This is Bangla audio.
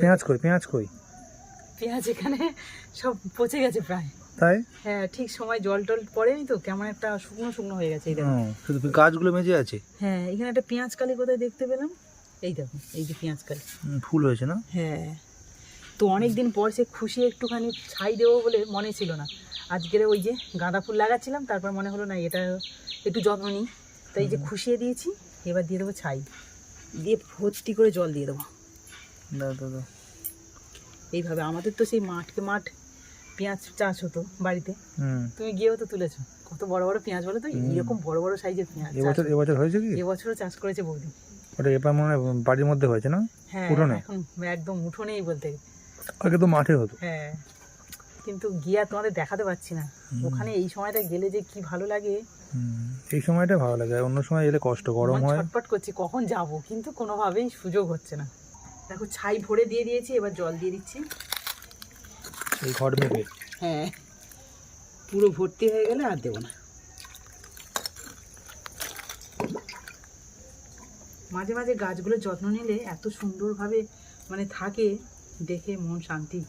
পেঁয়াজ কই? পেঁয়াজ এখানে সব পচে গেছে প্রায়। তাই? হ্যাঁ, ঠিক সময় জল টল পড়েনি তো, কেমন একটা শুকনো শুকনো হয়ে গেছে। এই দেখো, শুধু গাছগুলো মেজে আছে। হ্যাঁ, এখানে একটা পেঁয়াজ কালি কোথায় দেখতে পেলাম, এই দেখো, এই যে পেঁয়াজ কালি ফুল হয়েছে না? হ্যাঁ, তো অনেকদিন পর সে খুশি একটুখানি ছাই দেবো বলে মনে ছিল না। আজকের ওই যে গাঁদা ফুল লাগাচ্ছিলাম, তারপর মনে হলো না এটা একটু যত্ন নিই, তাই এই যে খুশিয়ে দিয়েছি। এবার দিয়ে দেবো ছাই, দিয়ে ভর্তি করে জল দিয়ে দেবো। দাও। এইভাবে আমাদের তো সেই মাঠকে মাঠ পেঁয়াজ চাষ হতো বাড়িতে, তুমি গিয়েও তো তুলেছো। কত বড় বড় পেঁয়াজ বলো তো, এরকম বড় বড় সাইজের পেঁয়াজ এবছর হয়েছে কি? এবছরও চাষ করেছে বৌদি। ওটা এবার মনে হয় বাড়ির মধ্যে হয়েছে না? হ্যাঁ, উঠোনে? এখন একদম উঠোনেই বলতে। আগে তো মাঠে হতো। হ্যাঁ, কিন্তু গিয়ে আর তোমাদের দেখাতে পারছি না। ওখানে এই সময়টা গেলে যে কি ভালো লাগে। এই সময়টা ভালো লাগে, অন্য সময় এলে কষ্ট, গরম হয়। ছটফট করছি কখন যাব, কিন্তু কোনোভাবেই সুযোগ হচ্ছে না। দেখো ছাই ভরে দিয়ে দিয়েছি, এবার জল দিয়ে দিচ্ছি। এই ঘর মেপে? হ্যাঁ, পুরো ভর্তি হয়ে গেলে আর দেবো না। মাঝে মাঝে গাছগুলোর যত্ন নিলে এত সুন্দরভাবে মানে থাকে, দেখে মন শান্তি।